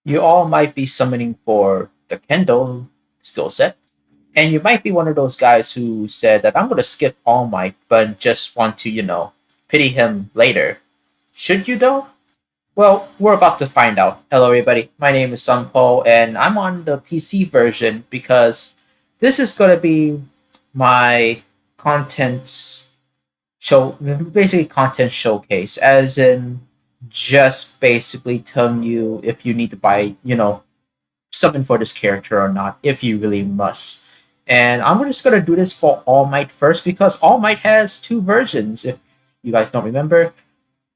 You all might be summoning for the Kendo skill set, and you might be one of those guys who said that I'm going to skip All Might, but just want to, pity him later. Should you though? Well, we're about to find out. Hello, everybody. My name is Sunpo, and I'm on the PC version because this is going to be my content show, basically content showcase, as in just basically telling you if you need to buy, summon for this character or not, if you really must. And I'm just gonna do this for All Might first because All Might has two versions. If you guys don't remember,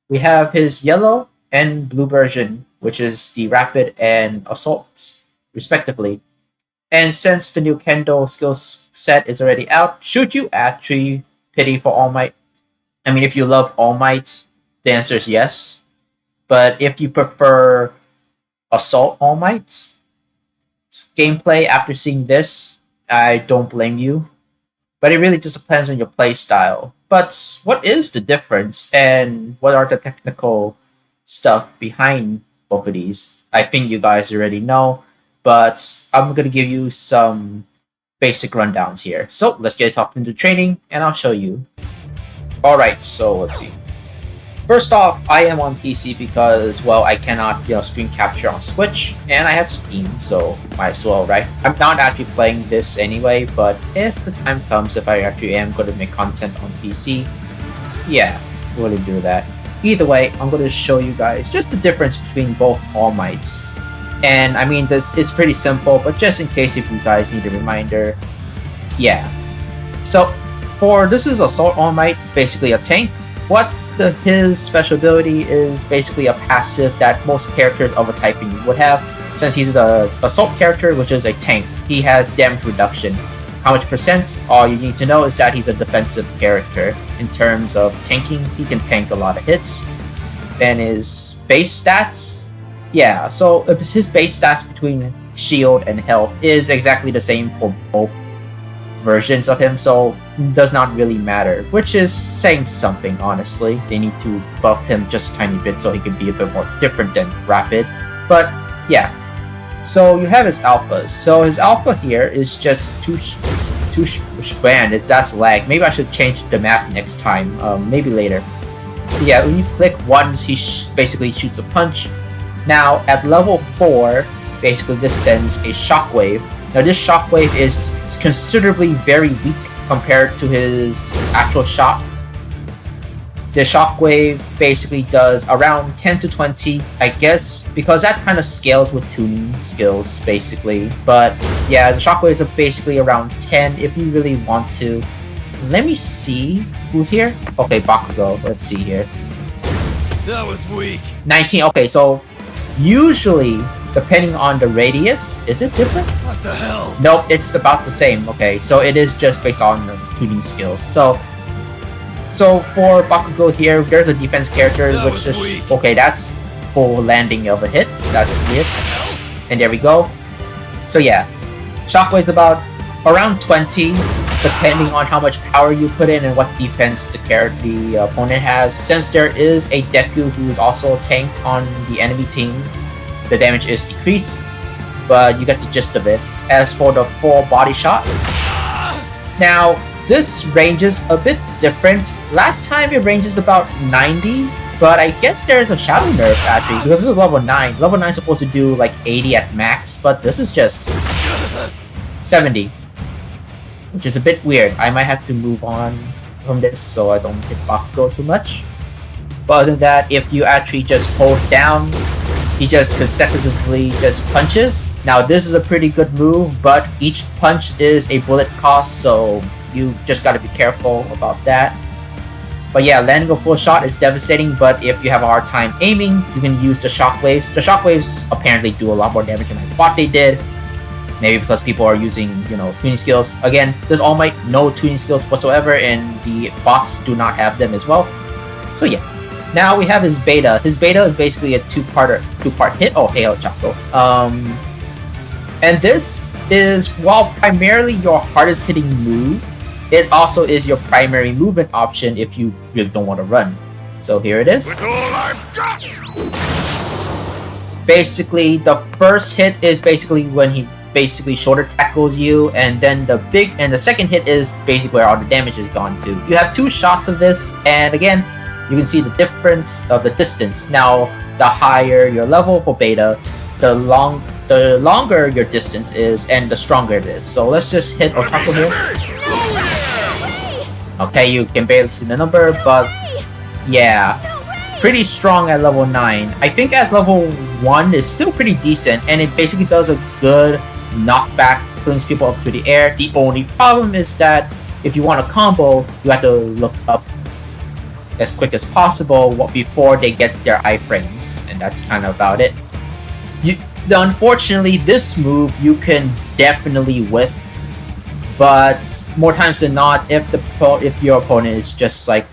we have his yellow and blue version, which is the rapid and assaults, respectively. And since the new Kendo skills set is already out, should you actually pity for All Might? I mean, if you love All Might, the answer is yes. But if you prefer Assault All Might gameplay after seeing this, I don't blame you. But it really just depends on your play style. But what is the difference and what are the technical stuff behind both of these? I think you guys already know, but I'm going to give you some basic rundowns here. So let's get talked into training and I'll show you. Alright, so let's see. First off, I am on PC because, well, I cannot, screen capture on Switch, and I have Steam, so might as well, right? I'm not actually playing this anyway, but if the time comes, if I actually am going to make content on PC, yeah, we're going to do that. Either way, I'm going to show you guys just the difference between both All Mights. And, I mean, this is pretty simple, but just in case if you guys need a reminder, yeah. So, this is Assault All Might, basically a tank. His special ability is basically a passive that most characters of a typing would have. Since he's the assault character, which is a tank, he has damage reduction. How much percent? All you need to know is that he's a defensive character. In terms of tanking, he can tank a lot of hits. And his base stats, yeah, so his base stats between shield and health is exactly the same for both versions of him, so does not really matter, which is saying something, honestly. They need to buff him just a tiny bit so he can be a bit more different than rapid, but yeah. So you have his alphas. So his alpha here is just too banned. That's lag. Maybe I should change the map next time, maybe later. So yeah, when you click once, he basically shoots a punch. Now at level 4, basically this sends a shockwave. Now this shockwave is considerably very weak compared to his actual shot. The shockwave basically does around 10 to 20, I guess, because that kind of scales with tuning skills, basically. But yeah, the shockwaves are basically around 10 if you really want to. Let me see who's here. Okay, Bakugo. Let's see here. That was weak. 19. Okay, so usually, depending on the radius, is it different? What the hell? Nope, it's about the same. Okay, so it is just based on the tuning skills. So for Bakugo here, there's a defense character which is weak. Okay. That's full landing of a hit. That's it. And there we go. So yeah, Shockwave is about around 20, depending on how much power you put in and what defense the opponent has. Since there is a Deku who is also a tank on the enemy team, the damage is decreased, but you get the gist of it. As for the full body shot, now this ranges a bit different. Last time it ranges about 90, but I guess there's a shadow nerf actually, because this is level 9. Level 9 is supposed to do like 80 at max, but this is just 70, which is a bit weird. I might have to move on from this so I don't hit Bakugo too much. But other than that, if you actually just hold down, he just consecutively just punches. Now this is a pretty good move, but each punch is a bullet cost, so you just gotta be careful about that. But yeah, landing a full shot is devastating, but if you have a hard time aiming, you can use the shockwaves. The shockwaves apparently do a lot more damage than I thought they did. Maybe because people are using, tuning skills. Again, there's All Might, no tuning skills whatsoever, and the bots do not have them as well. So yeah. Now we have his beta. His beta is basically a two-part hit. Oh, hey, Chaco. And this is, while primarily your hardest hitting move, it also is your primary movement option if you really don't want to run. So here it is. With all I've got! Basically, the first hit is basically when he basically shoulder tackles you, and then the second hit is basically where all the damage is gone to. You have 2 shots of this, and again, you can see the difference of the distance. Now, the higher your level for beta, the longer your distance is, and the stronger it is. So let's just hit Otaku here. Okay, you can barely see the number, but yeah, pretty strong at level 9. I think at level 1 is still pretty decent, and it basically does a good knockback, flings people up to the air. The only problem is that if you want a combo, you have to look up as quick as possible before they get their iframes, and that's kind of about it. Unfortunately, this move you can definitely whiff, but more times than not, if your opponent is just like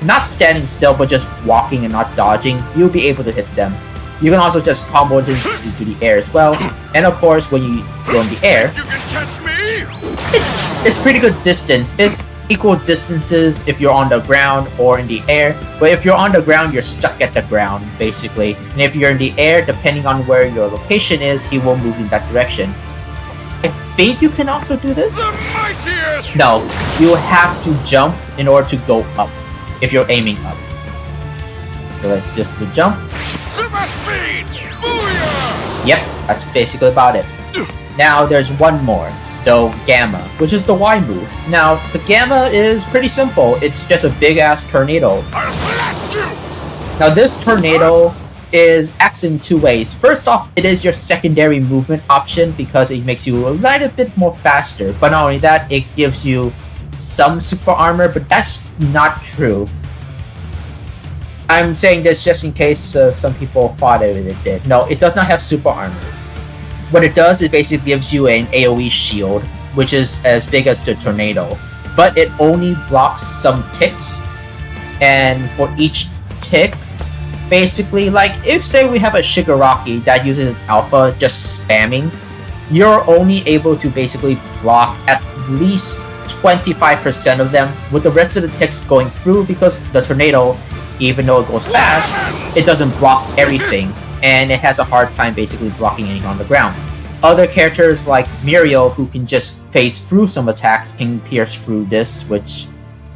not standing still but just walking and not dodging, you'll be able to hit them. You can also just combo it into the air as well, and of course when you go in the air, You can catch me! it's pretty good distance. It's equal distances if you're on the ground or in the air, but if you're on the ground, you're stuck at the ground basically, and if you're in the air, depending on where your location is, he will move in that direction. I think you can also do this? The mightiest! No, you have to jump in order to go up if you're aiming up. So let's just do jump. Super speed! Booyah! Yep, that's basically about it. Now there's one more, the Gamma, which is the Y move. Now, the Gamma is pretty simple. It's just a big-ass tornado. I'll blast you! Now, this tornado acts in 2 ways. First off, it is your secondary movement option because it makes you a little bit more faster. But not only that, it gives you some super armor, but that's not true. I'm saying this just in case some people thought it did. No, it does not have super armor. What it does, it basically gives you an AoE shield, which is as big as the tornado, but it only blocks some ticks, and for each tick, basically, like if say we have a Shigaraki that uses alpha just spamming, you're only able to basically block at least 25% of them, with the rest of the ticks going through, because the tornado, even though it goes fast, it doesn't block everything, and it has a hard time basically blocking anything on the ground. Other characters like Myhero, who can just phase through some attacks, can pierce through this, which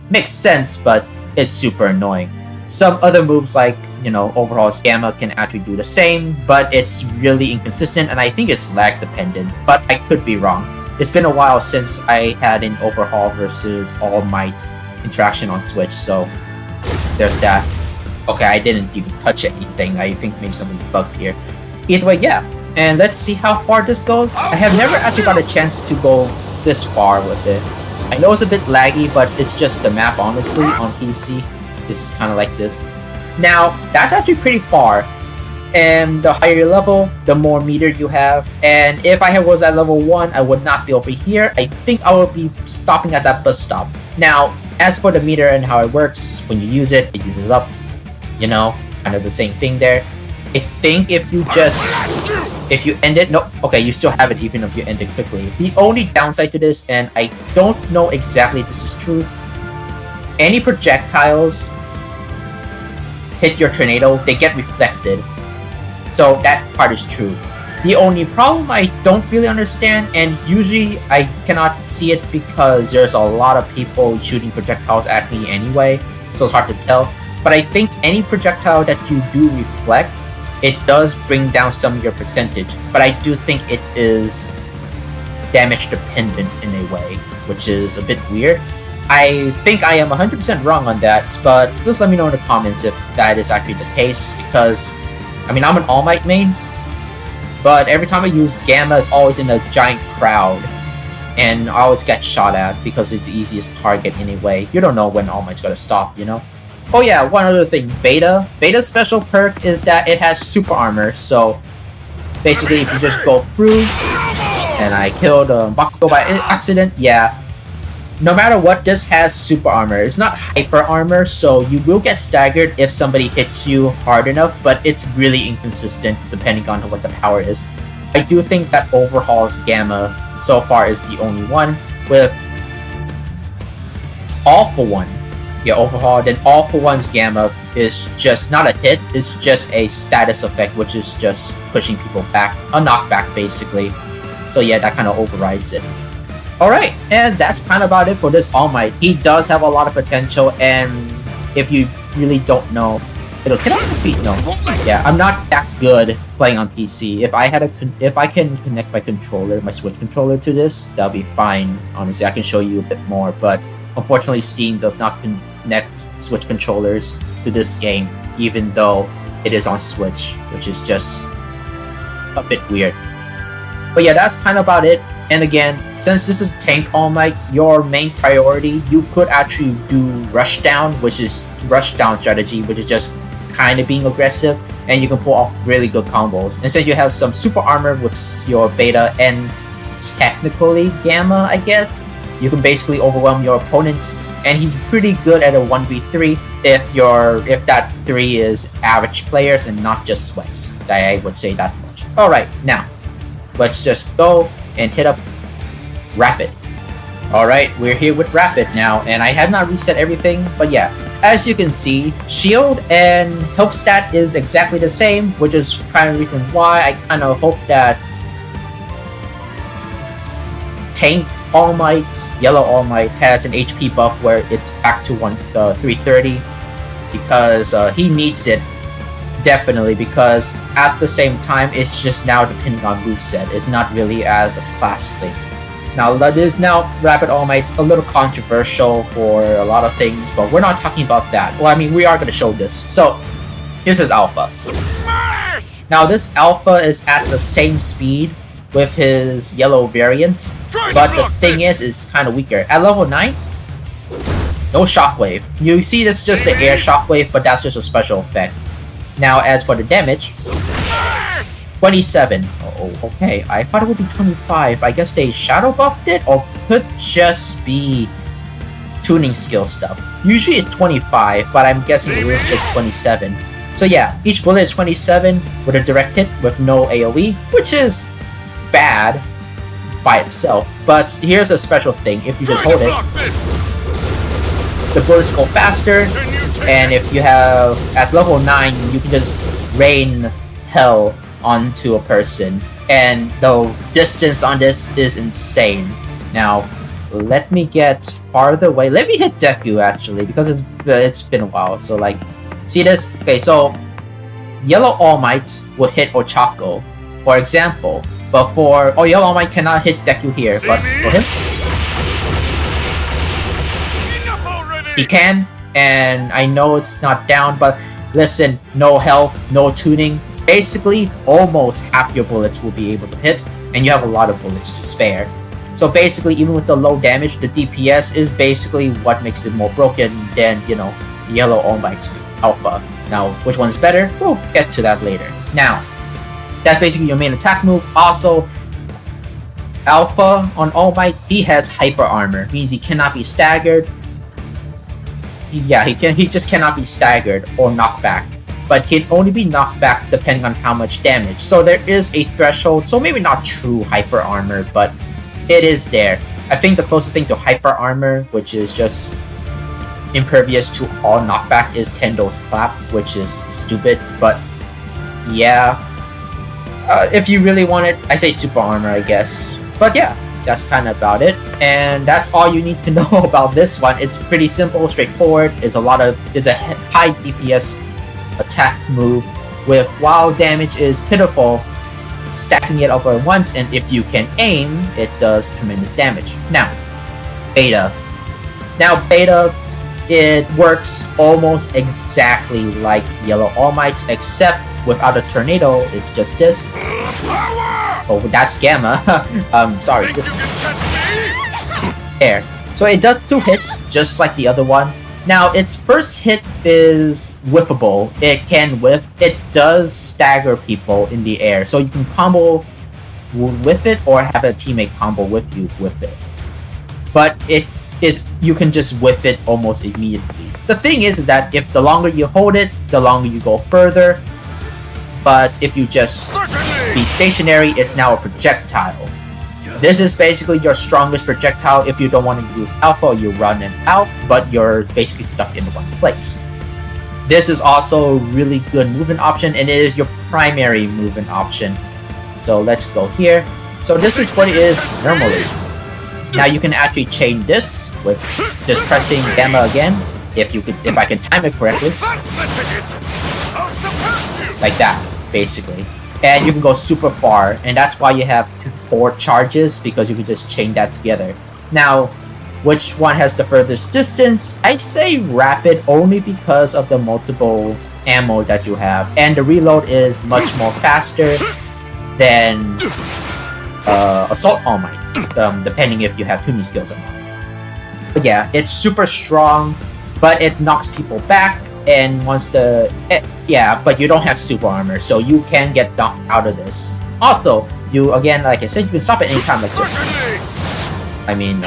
makes sense, but it's super annoying. Some other moves like, Overhaul's Gamma can actually do the same, but it's really inconsistent, and I think it's lag dependent, but I could be wrong. It's been a while since I had an Overhaul versus All Might interaction on Switch, so there's that. Okay, I didn't even touch anything. I think maybe something bugged here. Either way, yeah. And let's see how far this goes. I have never actually got a chance to go this far with it. I know it's a bit laggy, but it's just the map, honestly, on PC. This is kind of like this. Now, that's actually pretty far. And the higher your level, the more meter you have. And if I was at level 1, I would not be over here. I think I will be stopping at that bus stop. Now, as for the meter and how it works, when you use it uses up. Kind of the same thing there. I think if you end it, no, okay, you still have it even if you end it quickly. The only downside to this, and I don't know exactly if this is true, any projectiles hit your tornado, they get reflected. So that part is true. The only problem I don't really understand, and usually I cannot see it because there's a lot of people shooting projectiles at me anyway, so it's hard to tell. But I think any projectile that you do reflect, it does bring down some of your percentage. But I do think it is damage dependent in a way, which is a bit weird. I think I am 100% wrong on that, but just let me know in the comments if that is actually the case, because, I'm an All Might main, but every time I use Gamma, it's always in a giant crowd, and I always get shot at because it's the easiest target anyway. You don't know when All Might's gonna stop, Oh yeah, one other thing, Beta. Beta's special perk is that it has super armor, so basically if you just go through, and I killed Bakugo by accident, yeah. No matter what, this has super armor. It's not hyper armor, so you will get staggered if somebody hits you hard enough, but it's really inconsistent depending on what the power is. I do think that Overhaul's Gamma so far is the only one, with All For One. Yeah, overhaul. Then All for One's Gamma is just not a hit, it's just a status effect, which is just pushing people back, a knockback basically. So yeah, that kind of overrides it. Alright, and that's kind of about it for this All Might. He does have a lot of potential, and if you really don't know, can I defeat? No. Yeah, I'm not that good playing on PC. If I can connect my controller, my Switch controller to this, that'll be fine. Honestly, I can show you a bit more, but unfortunately Steam does not connect Switch controllers to this game, even though it is on Switch, which is just a bit weird. But yeah, that's kind of about it. And again, since this is Tank All Might, your main priority, you could actually do Rushdown, which is Rushdown strategy, which is just kind of being aggressive, and you can pull off really good combos. And since you have some super armor with your beta and technically gamma, I guess, you can basically overwhelm your opponents, and he's pretty good at a 1v3 if that 3 is average players and not just sweats. I would say that much. Alright, now let's just go and hit up Rapid. Alright, we're here with Rapid now, and I have not reset everything, but yeah, as you can see, shield and health stat is exactly the same, which is kind of the reason why I kind of hope that Tank All Might, Yellow All Might, has an HP buff where it's back to 330, because he needs it, definitely, because at the same time, it's just now depending on moveset. It's not really as a class thing. Now, that is now Rapid All Might, a little controversial for a lot of things, but we're not talking about that. Well, I mean, we are going to show this. So, here's his alpha. Smash! Now, this alpha is at the same speed with his yellow variant, but the thing is kind of weaker. At level 9, no shockwave. You see, this is just the air shockwave, but that's just a special effect. Now, as for the damage, 27. Oh, okay. I thought it would be 25. I guess they shadow buffed it, or could just be tuning skill stuff. Usually it's 25, but I'm guessing it is just 27. So yeah, each bullet is 27 with a direct hit with no AoE, which is bad by itself. But here's a special thing. If you just hold it, the bullets go faster, and if you have, at level 9, you can just rain hell onto a person, and the distance on this is insane. Now, let me get farther away. Let me hit Deku, actually, because it's been a while. So, like, see this? Okay, so Yellow All Might will hit Ochako, for example, but Yellow All Might cannot hit Deku here, but for him, he can. And I know it's not down, but listen, no health, no tuning. Basically, almost half your bullets will be able to hit, and you have a lot of bullets to spare. So basically, even with the low damage, the DPS is basically what makes it more broken than, you know, Yellow All Might's alpha. Now, which one's better? We'll get to that later. Now, that's basically your main attack move. Also, alpha on All Might, he has hyper armor, means he cannot be staggered. Yeah, he just cannot be staggered or knocked back, but can only be knocked back depending on how much damage. So there is a threshold, so maybe not true hyper armor, but it is there. I think the closest thing to hyper armor, which is just impervious to all knockback, is Kendo's clap, which is stupid, but yeah. If you really want it, I say super armor, I guess. But yeah, that's kind of about it, and that's all you need to know about this one. It's pretty simple, straightforward. It's a high DPS attack move with, while damage is pitiful, stacking it over once, and if you can aim, it does tremendous damage. Now, beta. It works almost exactly like Yellow All Might's, except without a tornado, it's just this. Oh, that's gamma. Sorry. Just there. So it does 2 hits, just like the other one. Now, its first hit is whiffable. It can whiff. It does stagger people in the air, so you can combo with it or have a teammate combo with you with it. But you can just whiff it almost immediately. The thing is that if the longer you hold it, the longer you go further. But if you just be stationary, it's now a projectile. This is basically your strongest projectile if you don't want to use alpha or you run it out, but you're basically stuck in one place. This is also a really good movement option, and it is your primary movement option. So let's go here. So this is what it is normally. Now you can actually chain this with just pressing gamma again, if I can time it correctly. Like that, basically. And you can go super far, and that's why you have 4 charges, because you can just chain that together. Now, which one has the furthest distance? I say rapid only because of the multiple ammo that you have, and the reload is much more faster than assault all might, depending if you have tuning skills or not. But yeah, it's super strong, but it knocks people back, and once but you don't have super armor, so you can get knocked out of this. Also, you again, like I said, you can stop at any time like this. I mean,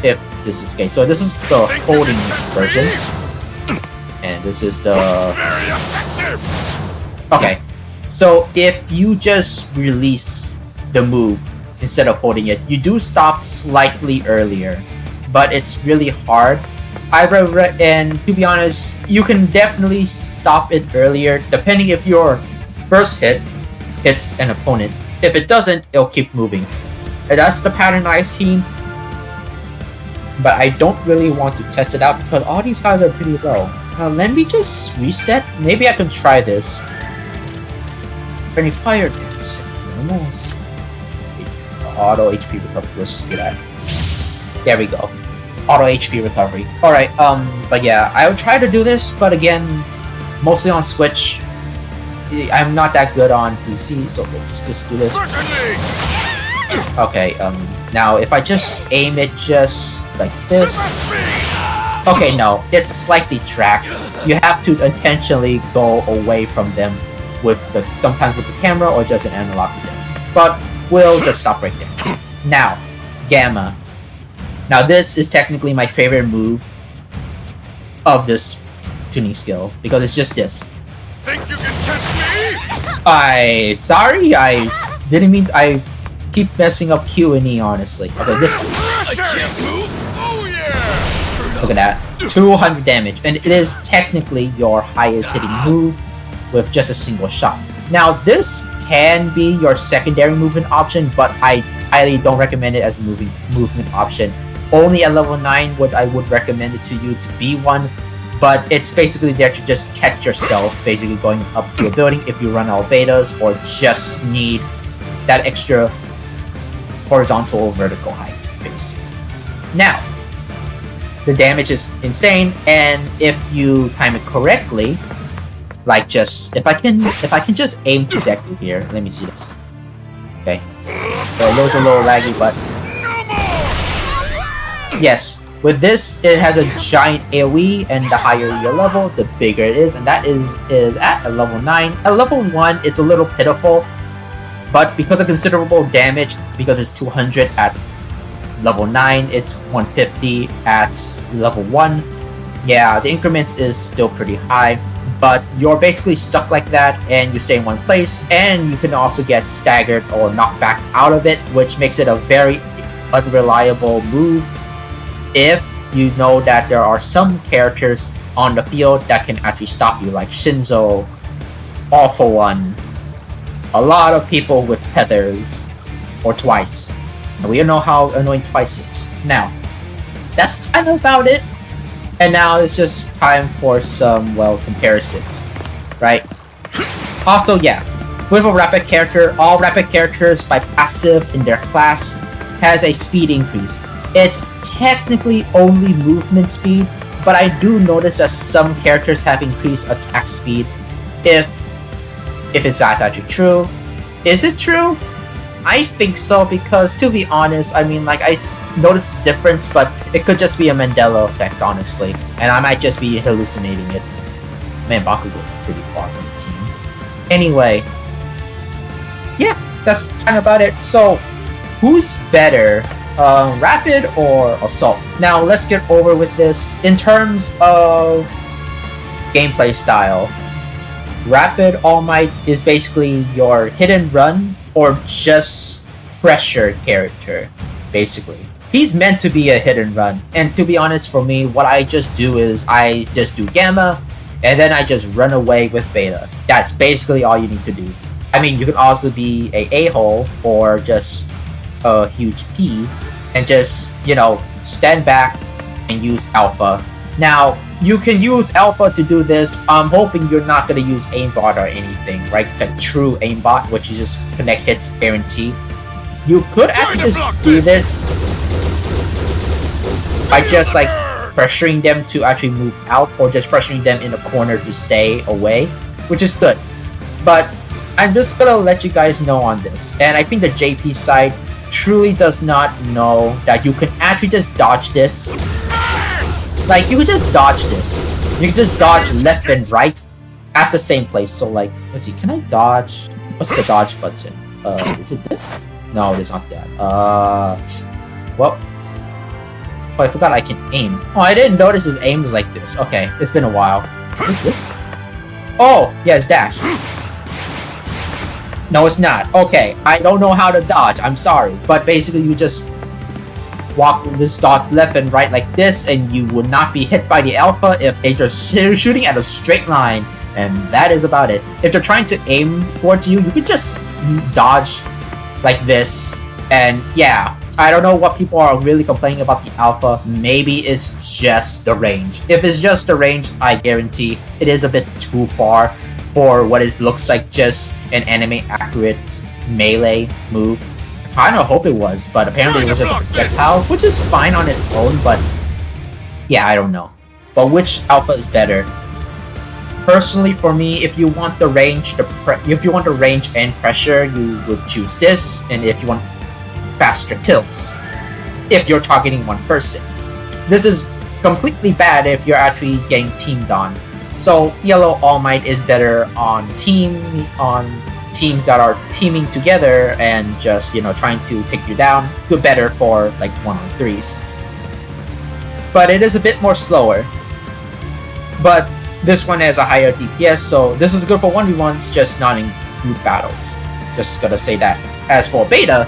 if this is okay. So this is the holding version, and this is the okay. So if you just release the move instead of holding it, you do stop slightly earlier, but it's really hard. And to be honest, you can definitely stop it earlier, depending if your first hit hits an opponent. If it doesn't, it'll keep moving. And that's the pattern I've seen, but I don't really want to test it out because all these guys are pretty low. Let me just reset. Maybe I can try this. Any fire dance. Almost. Auto HP recovery. Let's just do that. There we go. Auto HP recovery. Alright, but yeah, I would try to do this, but again, mostly on Switch. I'm not that good on PC, so let's just do this. Okay, now if I just aim it just like this. Okay, no, it slightly tracks. You have to intentionally go away from them with sometimes with the camera or just an analog stick. But we'll just stop right there. Now, Gamma. Now this is technically my favorite move of this tuning skill because it's just this. Think you can catch me? Sorry, I didn't mean I keep messing up Q and E honestly. Okay, this move. Oh yeah! Look at that. 200 damage, and it is technically your highest hitting move with just a single shot. Now this can be your secondary movement option, but I highly don't recommend it as a movement option. Only at level 9 I would recommend it to you to be one, but it's basically there to just catch yourself, basically going up to a building if you run out of betas or just need that extra horizontal or vertical height, basically. Now, the damage is insane, and if you time it correctly, like just if I can just aim to deck here. Let me see this. Okay, so it was a little laggy, but yes, with this it has a giant AoE, and the higher your level, the bigger it is, and that is at a level 9. At level 1, it's a little pitiful, but because of considerable damage, because it's 200 at level 9, it's 150 at level 1. Yeah, the increments is still pretty high, but you're basically stuck like that, and you stay in one place, and you can also get staggered or knocked back out of it, which makes it a very unreliable move if you know that there are some characters on the field that can actually stop you, like Shinzo, All For One, a lot of people with tethers, or Twice. And we know how annoying Twice is. Now, that's kind of about it. And now it's just time for some, well, comparisons, right? Also, yeah, with a rapid character, all rapid characters by passive in their class has a speed increase. It's technically only movement speed, but I do notice that some characters have increased attack speed. If it's not actually true. Is it true? I think so, because to be honest, I mean, like, I noticed the difference, but it could just be a Mandela effect, honestly, and I might just be hallucinating it. Man, Bakugo is pretty far from the team. Anyway, yeah, that's kind of about it. So, who's better, Rapid or Assault? Now, let's get over with this. In terms of gameplay style, Rapid All Might is basically your hit and run, or just pressure character, basically. He's meant to be a hit and run. And to be honest, for me, what I just do is I just do Gamma, and then I just run away with Beta. That's basically all you need to do. I mean, you can also be a a-hole or just a huge P, and just, stand back and use Alpha. Now, you can use Alpha to do this. I'm hoping you're not going to use aimbot or anything, right? Like true aimbot, which you just connect hits guaranteed. You could actually just do this by just like pressuring them to actually move out, or just pressuring them in a corner to stay away, which is good. But I'm just gonna let you guys know on this, and I think the JP side truly does not know that you can actually just dodge this. Like, you could just dodge this. You can just dodge left and right at the same place. So like, let's see, can I dodge? What's the dodge button? Is it this? No, it is not that. Well, oh, I forgot I can aim. Oh, I didn't notice his aim was like this. Okay, it's been a while. Is it this? Oh, yeah, it's dash. No, it's not. Okay, I don't know how to dodge. I'm sorry. But basically, you just walk this dot left and right like this, and you would not be hit by the Alpha if they're just shooting at a straight line. And that is about it. If they're trying to aim towards you, you could just dodge like this. And yeah, I don't know what people are really complaining about the Alpha. Maybe it's just the range. If it's just the range, I guarantee it is a bit too far for what it looks like just an anime accurate melee move. I kind of hope it was, but apparently it was just a projectile, which is fine on its own, but yeah, I don't know. But which Alpha is better? Personally, for me, if you want the range, and pressure, you would choose this, and if you want faster kills, if you're targeting one person. This is completely bad if you're actually getting teamed on. So Yellow All Might is better on teams that are teaming together and just, trying to take you down. Good better for like 1-on-3s. But it is a bit more slower. But this one has a higher DPS, so this is good for 1v1s, just not in group battles. Just gotta say that. As for Beta,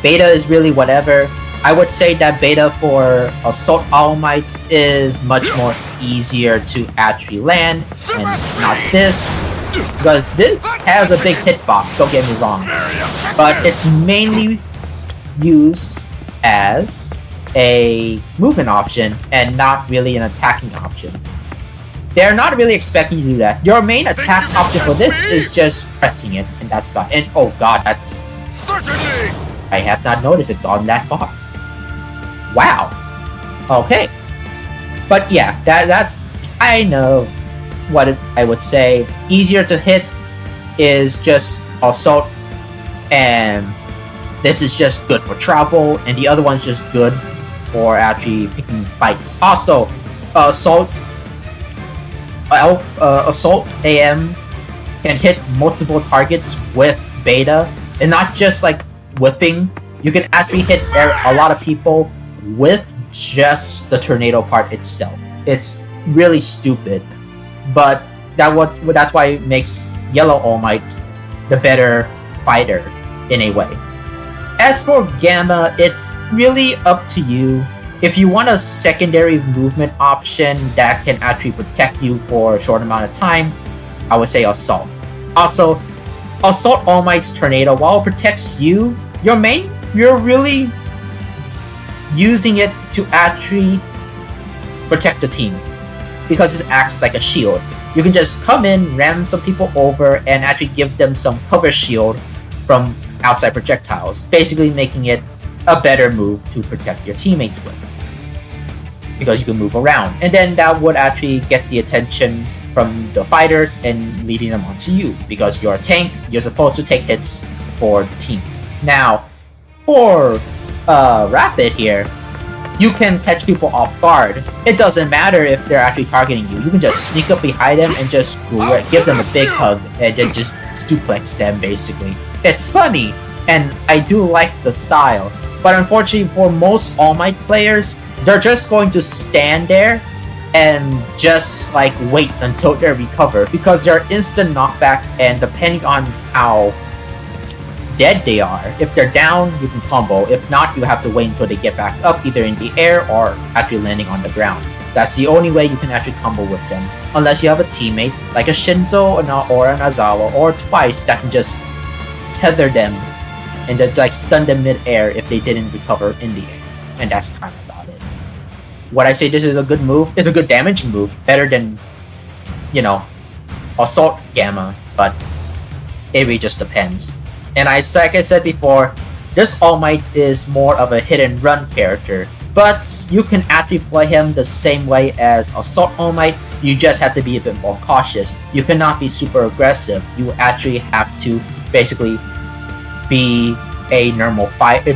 Beta is really whatever. I would say that Beta for Assault All Might is much more easier to actually land, and not this, because this has a big hitbox, don't get me wrong, but it's mainly used as a movement option and not really an attacking option. They're not really expecting you to do that. Your main attack option for this is just pressing it, and that's about it. And oh god, that's... I have not noticed it gone that far. Wow. Okay. But yeah, that's kind of what I would say. Easier to hit is just Assault, and this is just good for travel, and the other one's just good for actually picking fights. Also, Assault AM can hit multiple targets with Beta, and not just like whipping. You can actually hit a lot of people with just the tornado part itself. It's really stupid, but that's why it makes Yellow All Might the better fighter in a way. As for Gamma, it's really up to you. If you want a secondary movement option that can actually protect you for a short amount of time, I would say Assault. Also, Assault All Might's Tornado, while it protects you, you're really using it to actually protect the team, because it acts like a shield. You can just come in, ram some people over, and actually give them some cover shield from outside projectiles, basically making it a better move to protect your teammates with, because you can move around, and then that would actually get the attention from the fighters and leading them onto you, because you're a tank. You're supposed to take hits for the team. Now, for Rapid here, you can catch people off guard. It doesn't matter if they're actually targeting you. You can just sneak up behind them and just give them a big hug and then just suplex them, basically. It's funny, and I do like the style. But unfortunately, for most All Might players, they're just going to stand there and just like wait until they recover, because they're instant knockback, and depending on how dead they are. If they're down, you can combo. If not, you have to wait until they get back up, either in the air or actually landing on the ground. That's the only way you can actually combo with them. Unless you have a teammate, like a Shinzo or an Azawa, or Twice, that can just tether them and just like stun them mid-air if they didn't recover in the air. And that's kind of about it. Would I say this is a good move? It's a good damaging move. Better than, you know, Assault Gamma, but it really just depends. And like I said before, this All Might is more of a hit and run character, but you can actually play him the same way as Assault All Might. You just have to be a bit more cautious. You cannot be super aggressive. You actually have to basically be a normal fighter.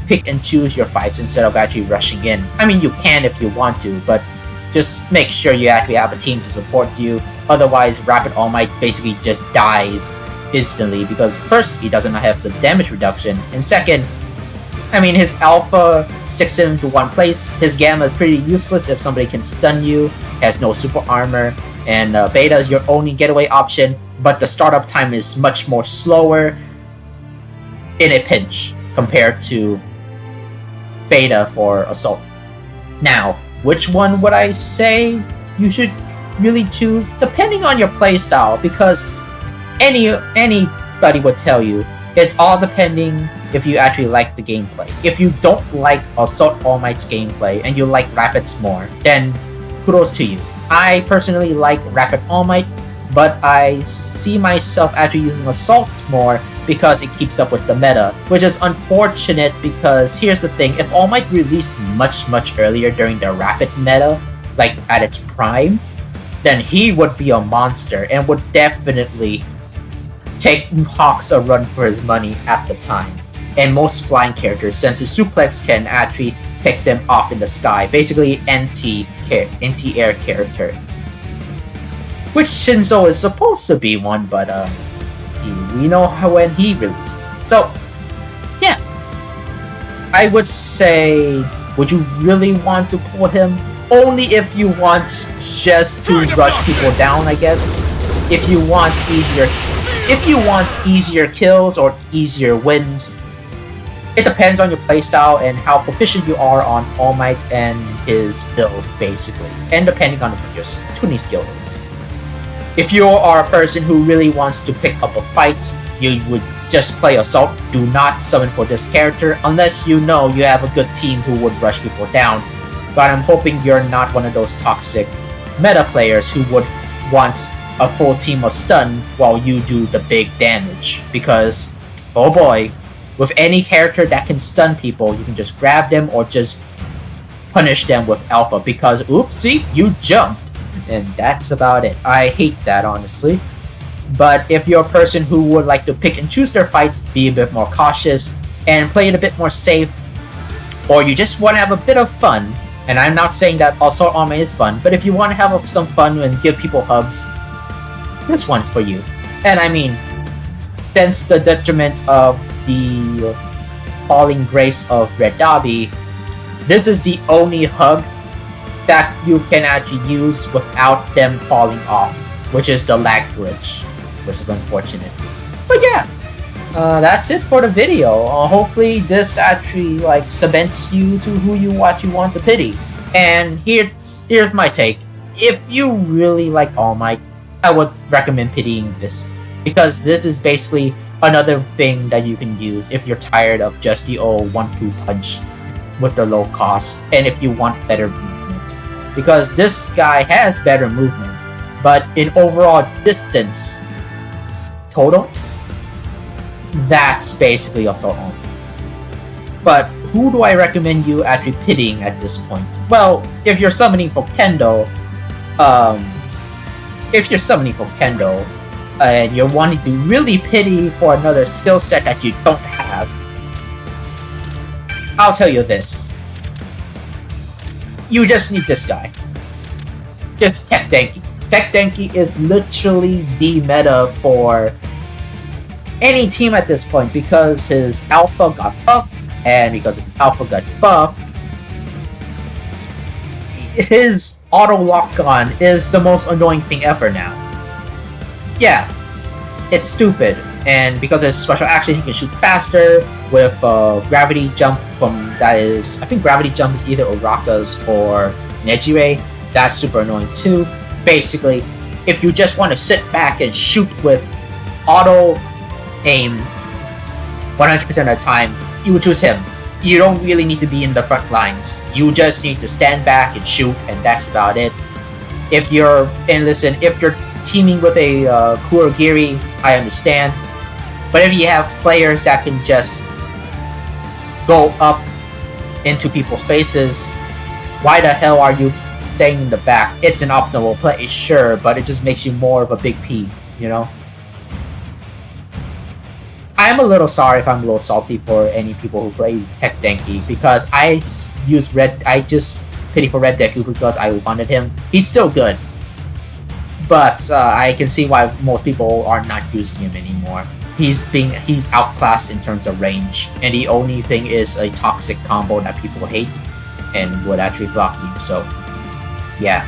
Pick and choose your fights instead of actually rushing in. I mean, you can if you want to, but just make sure you actually have a team to support you. Otherwise, Rapid All Might basically just dies instantly because first, he doesn't have the damage reduction, and second, I mean, his Alpha sticks him into one place. His Gamma is pretty useless if somebody can stun you, has no super armor, and Beta is your only getaway option, but the startup time is much more slower in a pinch compared to Beta for Assault. Now, which one would I say you should really choose? Depending on your playstyle, because anybody would tell you it's all depending if you actually like the gameplay. If you don't like Assault All Might's gameplay and you like Rapid's more, then kudos to you. I personally like Rapid All Might, but I see myself actually using Assault more because it keeps up with the meta, which is unfortunate because here's the thing, if All Might released much earlier during the Rapid meta, like at its prime, then he would be a monster and would definitely take Hawks a run for his money at the time. And most flying characters, since his suplex can actually take them off in the sky, basically anti-air character. Which Shinzo is supposed to be one, but we know how when he released. So, yeah. I would say, would you really want to pull him? Only if you want just to rush people down, I guess. If you want easier kills or easier wins, it depends on your playstyle and how proficient you are on All Might and his build, basically, and depending on what your tuning skill is. If you are a person who really wants to pick up a fight, you would just play Assault. Do not summon for this character unless you know you have a good team who would rush people down. But I'm hoping you're not one of those toxic meta players who would want a full team of stun while you do the big damage. Because, oh boy, with any character that can stun people, you can just grab them or just punish them with Alpha because, oopsie, you jumped. And that's about it. I hate that, honestly. But if you're a person who would like to pick and choose their fights, be a bit more cautious, and play it a bit more safe, or you just want to have a bit of fun, and I'm not saying that Assault All Might is fun, but if you want to have some fun and give people hugs, this one's for you. And I mean, since the detriment of the falling grace of Red Dobby, this is the only hug that you can actually use without them falling off, which is the lag glitch, which is unfortunate. But yeah, that's it for the video. Hopefully this actually like cements you to who you want to pity. And here's my take. If you really like All Might, I would recommend pitying this, because this is basically another thing that you can use if you're tired of just the old 1-2 punch with the low cost, and if you want better movement. Because this guy has better movement, but in overall distance total, that's basically Assault All Might. But who do I recommend you actually pitying at this point? Well, if you're summoning for Kendo, and you're wanting to really pity for another skill set that you don't have, I'll tell you this. You just need this guy. Just Tech Denki. Tech Denki is literally the meta for any team at this point because his Alpha got buffed, and because his Alpha got buffed, his auto lock-on is the most annoying thing ever now. Yeah, it's stupid, And because of special action, he can shoot faster with gravity jump from that is I think gravity jump is either Uraka's or Nejire. That's super annoying too. Basically, if you just want to sit back and shoot with auto aim 100% of the time, you would choose him. You don't really need to be in the front lines. You just need to stand back and shoot, and that's about it. If you're teaming with a Kurogiri, I understand. But if you have players that can just go up into people's faces, why the hell are you staying in the back? It's an optimal play, sure, but it just makes you more of a big P, you know? I'm a little sorry if I'm a little salty for any people who play Tech Denki, because I just pity for Red Deku because I wanted him. He's still good, but I can see why most people are not using him anymore. He's outclassed in terms of range, and the only thing is a toxic combo that people hate and would actually block you. So, yeah.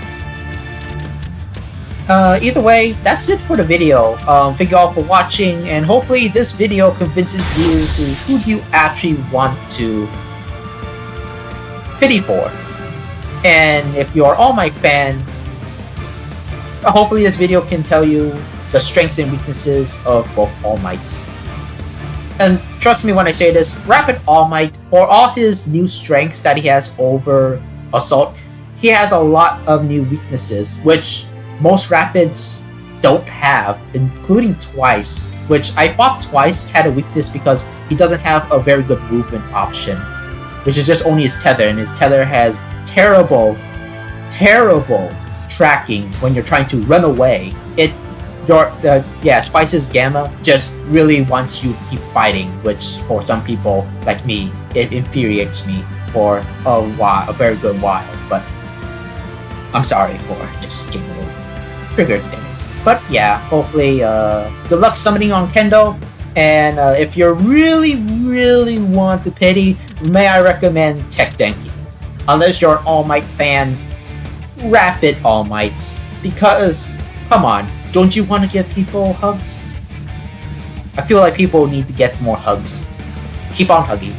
Either way, that's it for the video. Thank you all for watching, and hopefully this video convinces you to who you actually want to pity for. And if you're All Might fan, hopefully this video can tell you the strengths and weaknesses of both All Mights. And trust me when I say this, Rapid All Might, for all his new strengths that he has over Assault, he has a lot of new weaknesses, which most Rapids don't have, including Twice, which I thought Twice had a weakness because he doesn't have a very good movement option, which is just only his tether, and his tether has terrible tracking when you're trying to run away. Twice's Gamma just really wants you to keep fighting, which for some people like me, it infuriates me for a very good while. But I'm sorry for just getting a little triggered there. But yeah, hopefully good luck summoning on Kendo. And if you really want to pity, may I recommend Tech Denki. Unless you're an All Might fan, Rapid All Mights, because come on, don't you want to give people hugs? I feel like people need to get more hugs. Keep on hugging.